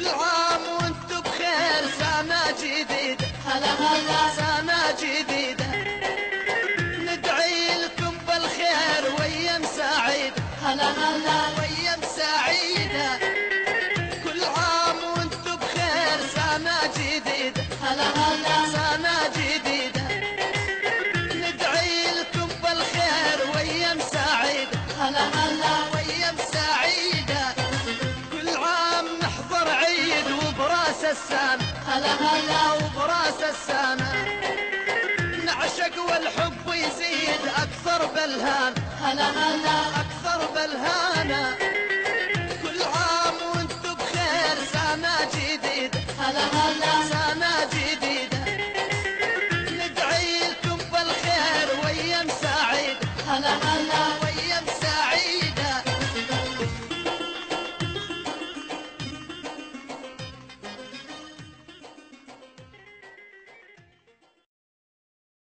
كل عام وانتم بخير، سنة جديدة هلا هلا سنة جديدة، ندعي لكم بالخير وايام سعيدة هلا هلا وايام سعيدة. كل عام وانتم بخير، سنة جديدة هلا هلا سنة جديدة، ندعي لكم بالخير وايام سعيدة هلا هلا وايام سعيدة. كل عام نحضر عيد وبراس السنة هلا هلا وبراس السنة، نعشق والحب يزيد أكثر بالهان هلا هلا أكثر بالهانا.